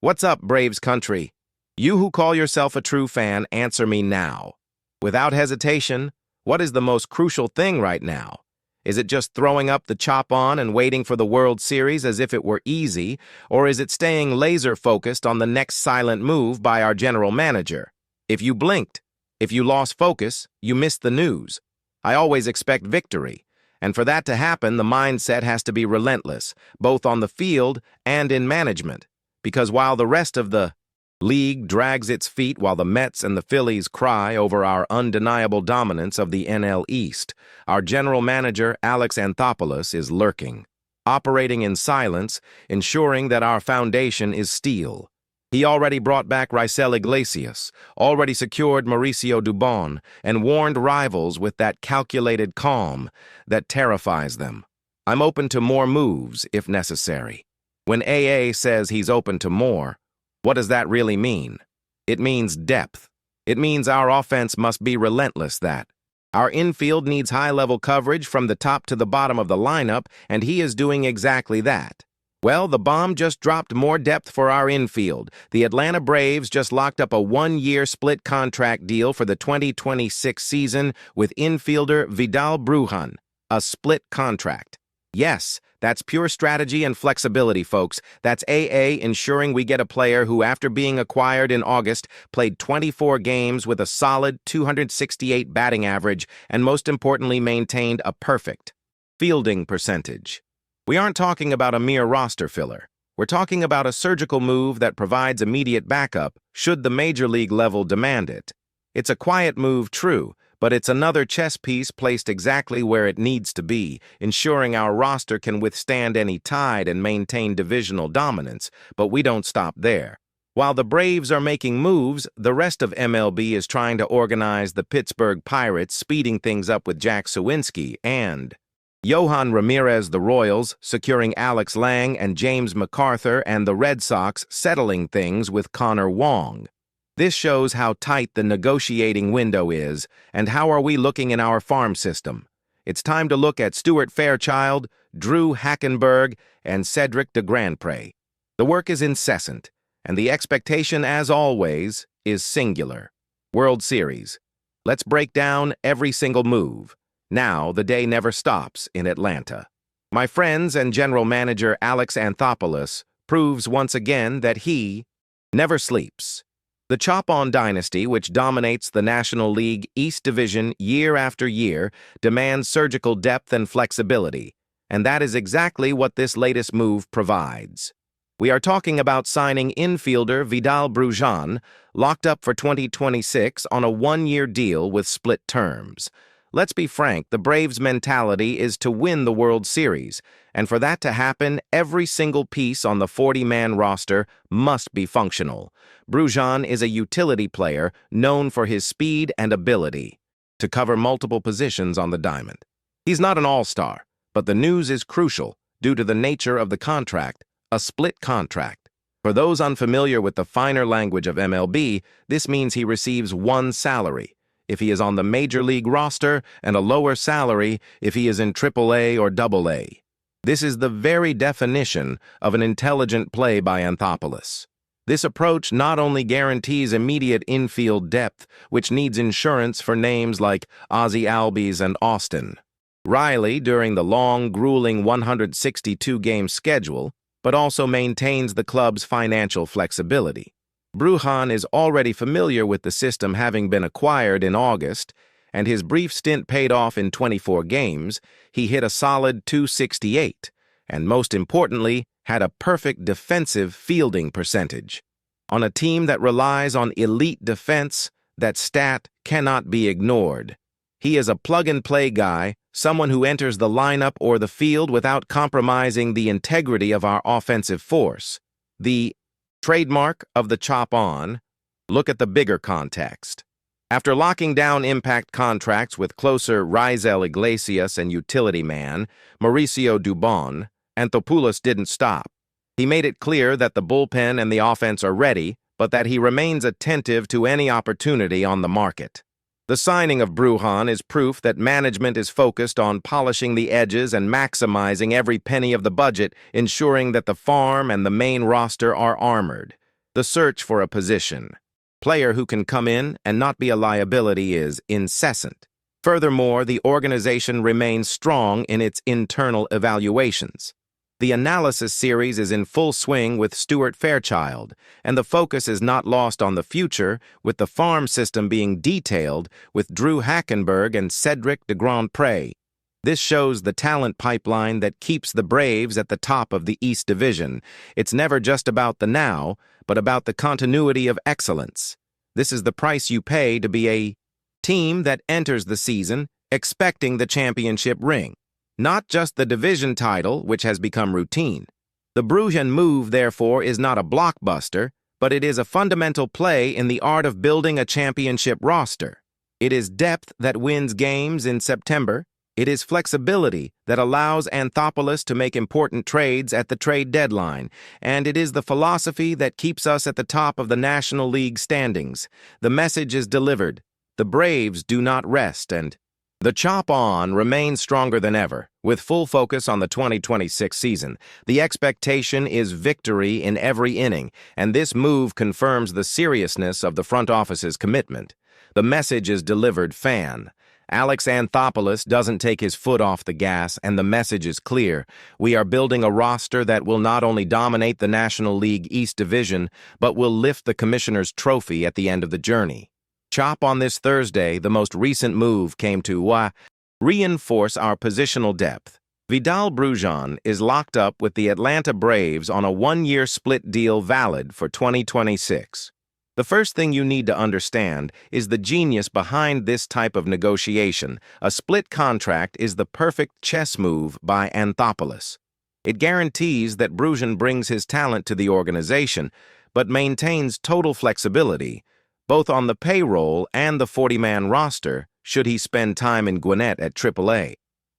What's up, Braves country? You who call yourself a true fan, answer me now. Without hesitation, what is the most crucial thing right now? Is it just throwing up the chop on and waiting for the World Series as if it were easy, or is it staying laser-focused on the next silent move by our general manager? If you blinked, if you lost focus, you missed the news. I always expect victory, and for that to happen, the mindset has to be relentless, both on the field and in management, because while the rest of the league drags its feet while the Mets and the Phillies cry over our undeniable dominance of the NL East, our general manager, Alex Anthopoulos, is lurking, operating in silence, ensuring that our foundation is steel. He already brought back Raisel Iglesias, already secured Mauricio Dubon, and warned rivals with that calculated calm that terrifies them. I'm open to more moves, if necessary. When AA says he's open to more, what does that really mean? It means depth. It means our offense must be relentless that our infield needs high-level coverage from the top to the bottom of the lineup, and he is doing exactly that. Well, the bomb just dropped more depth for our infield. The Atlanta Braves just locked up a one-year split contract deal for the 2026 season with infielder Vidal Brujan, a split contract. Yes, that's pure strategy and flexibility, folks. That's AA ensuring we get a player who, after being acquired in August, played 24 games with a solid 268 batting average and, most importantly, maintained a perfect fielding percentage. We aren't talking about a mere roster filler. We're talking about a surgical move that provides immediate backup should the major league level demand it. It's a quiet move, true, but it's another chess piece placed exactly where it needs to be, ensuring our roster can withstand any tide and maintain divisional dominance, but we don't stop there. While the Braves are making moves, the rest of MLB is trying to organize the Pittsburgh Pirates, speeding things up with Jack Suwinski and Yohan Ramirez, the Royals, securing Alex Lang and James MacArthur, and the Red Sox settling things with Connor Wong. This shows how tight the negotiating window is, and how are we looking in our farm system. It's time to look at Stuart Fairchild, Drew Hackenberg, and Cedric de Grandpré. The work is incessant, and the expectation, as always, is singular. World Series. Let's break down every single move. Now, the day never stops in Atlanta. My friends and general manager Alex Anthopoulos proves once again that he never sleeps. The Chop-On dynasty, which dominates the National League East Division year after year, demands surgical depth and flexibility, and that is exactly what this latest move provides. We are talking about signing infielder Vidal Brujan, locked up for 2026 on a one-year deal with split terms. Let's be frank, the Braves' mentality is to win the World Series, and for that to happen, every single piece on the 40-man roster must be functional. Brujan is a utility player known for his speed and ability to cover multiple positions on the diamond. He's not an all-star, but the news is crucial due to the nature of the contract, a split contract. For those unfamiliar with the finer language of MLB, this means he receives one salary if he is on the major league roster, and a lower salary if he is in AAA or AA. This is the very definition of an intelligent play by Anthopoulos. This approach not only guarantees immediate infield depth, which needs insurance for names like Ozzie Albies and Austin Riley during the long, grueling 162-game schedule, but also maintains the club's financial flexibility. Brujan is already familiar with the system, having been acquired in August, and his brief stint paid off in 24 games. He hit a solid 268, and most importantly, had a perfect defensive fielding percentage. On a team that relies on elite defense, that stat cannot be ignored. He is a plug-and-play guy, someone who enters the lineup or the field without compromising the integrity of our offensive force. The trademark of the Chop-On. Look at the bigger context. After locking down impact contracts with closer Raisel Iglesias and utility man Mauricio Dubon, Anthopoulos didn't stop. He made it clear that the bullpen and the offense are ready, but that he remains attentive to any opportunity on the market. The signing of Brujan is proof that management is focused on polishing the edges and maximizing every penny of the budget, ensuring that the farm and the main roster are armored. The search for a position. Player who can come in and not be a liability is incessant. Furthermore, the organization remains strong in its internal evaluations. The analysis series is in full swing with Stuart Fairchild, and the focus is not lost on the future, with the farm system being detailed with Drew Hackenberg and Cedric de Grandpré. This shows the talent pipeline that keeps the Braves at the top of the East Division. It's never just about the now, but about the continuity of excellence. This is the price you pay to be a team that enters the season expecting the championship ring. Not just the division title, which has become routine. The Brujan move, therefore, is not a blockbuster, but it is a fundamental play in the art of building a championship roster. It is depth that wins games in September. It is flexibility that allows Anthopoulos to make important trades at the trade deadline, and it is the philosophy that keeps us at the top of the National League standings. The message is delivered. The Braves do not rest, and the chop on remains stronger than ever, with full focus on the 2026 season. The expectation is victory in every inning, and this move confirms the seriousness of the front office's commitment. The message is delivered, fan. Alex Anthopoulos doesn't take his foot off the gas, and the message is clear. We are building a roster that will not only dominate the National League East Division, but will lift the Commissioner's trophy at the end of the journey. Chop on this Thursday, the most recent move came to reinforce our positional depth. Vidal Brujan is locked up with the Atlanta Braves on a one-year split deal valid for 2026. The first thing you need to understand is the genius behind this type of negotiation. A split contract is the perfect chess move by Anthopoulos. It guarantees that Brujan brings his talent to the organization, but maintains total flexibility, both on the payroll and the 40-man roster, should he spend time in Gwinnett at AAA.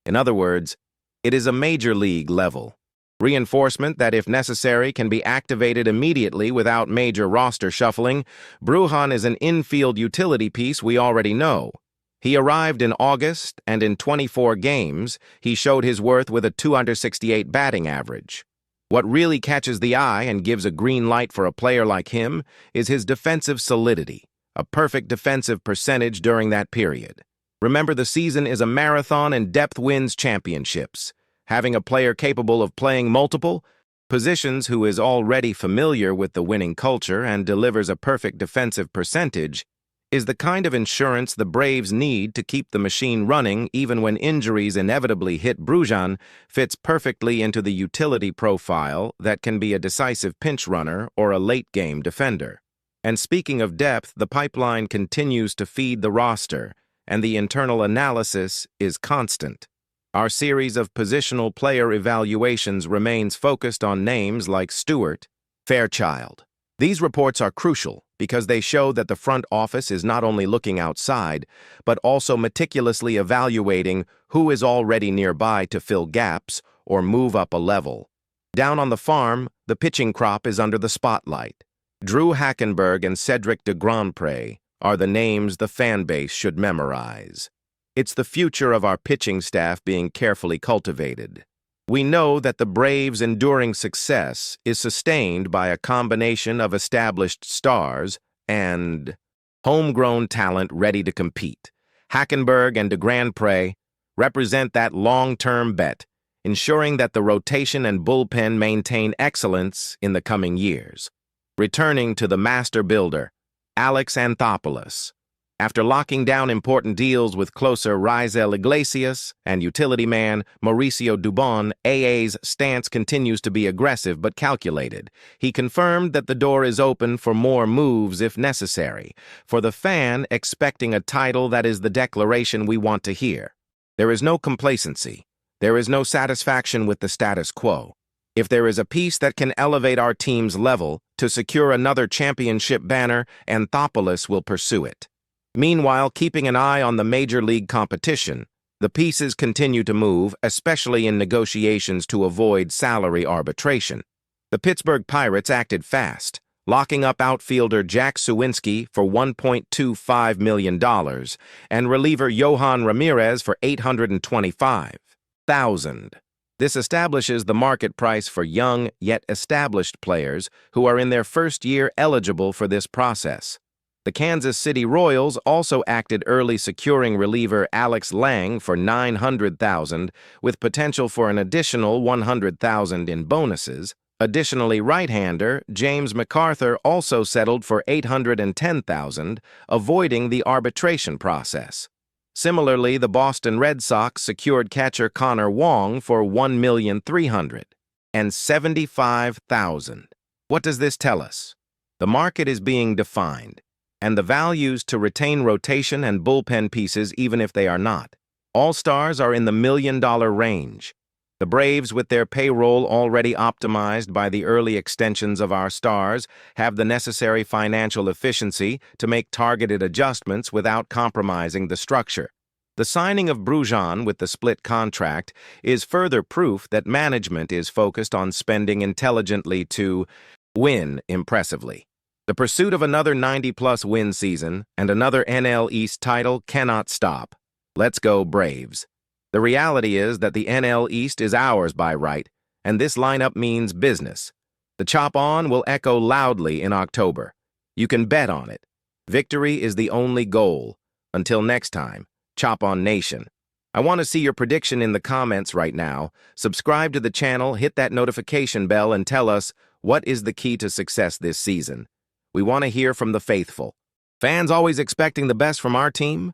In other words, it is a major league level reinforcement that, if necessary, can be activated immediately without major roster shuffling. Brujan is an infield utility piece we already know. He arrived in August, and in 24 games, he showed his worth with a .268 batting average. What really catches the eye and gives a green light for a player like him is his defensive solidity, a perfect defensive percentage during that period. Remember, the season is a marathon and depth wins championships. Having a player capable of playing multiple positions who is already familiar with the winning culture and delivers a perfect defensive percentage is the kind of insurance the Braves need to keep the machine running even when injuries inevitably hit. Brujan fits perfectly into the utility profile that can be a decisive pinch runner or a late-game defender. And speaking of depth, the pipeline continues to feed the roster, and the internal analysis is constant. Our series of positional player evaluations remains focused on names like Stuart Fairchild. These reports are crucial because they show that the front office is not only looking outside, but also meticulously evaluating who is already nearby to fill gaps or move up a level. Down on the farm, the pitching crop is under the spotlight. Drew Hackenberg and Cedric de Grandpré are the names the fan base should memorize. It's the future of our pitching staff being carefully cultivated. We know that the Braves' enduring success is sustained by a combination of established stars and homegrown talent ready to compete. Hackenberg and de Grandpré represent that long-term bet, ensuring that the rotation and bullpen maintain excellence in the coming years. Returning to the master builder, Alex Anthopoulos. After locking down important deals with closer Raisel Iglesias and utility man Mauricio Dubon, AA's stance continues to be aggressive but calculated. He confirmed that the door is open for more moves if necessary. For the fan expecting a title, that is the declaration we want to hear. There is no complacency. There is no satisfaction with the status quo. If there is a piece that can elevate our team's level to secure another championship banner, Anthopoulos will pursue it. Meanwhile, keeping an eye on the major league competition, the pieces continue to move, especially in negotiations to avoid salary arbitration. The Pittsburgh Pirates acted fast, locking up outfielder Jack Suwinski for $1.25 million and reliever Johan Ramirez for $825,000. This establishes the market price for young yet established players who are in their first year eligible for this process. The Kansas City Royals also acted early, securing reliever Alex Lang for $900,000 with potential for an additional $100,000 in bonuses. Additionally, right-hander James MacArthur also settled for $810,000, avoiding the arbitration process. Similarly, the Boston Red Sox secured catcher Connor Wong for $1,375,000. What does this tell us? The market is being defined, and the values to retain rotation and bullpen pieces even if they are not. All-stars are in the million-dollar range. The Braves, with their payroll already optimized by the early extensions of our stars, have the necessary financial efficiency to make targeted adjustments without compromising the structure. The signing of Brujan with the split contract is further proof that management is focused on spending intelligently to win impressively. The pursuit of another 90-plus win season and another NL East title cannot stop. Let's go, Braves. The reality is that the NL East is ours by right, and this lineup means business. The chop on will echo loudly in October. You can bet on it. Victory is the only goal. Until next time, Chop On Nation. I want to see your prediction in the comments right now. Subscribe to the channel, hit that notification bell, and tell us what is the key to success this season. We want to hear from the faithful. Fans always expecting the best from our team?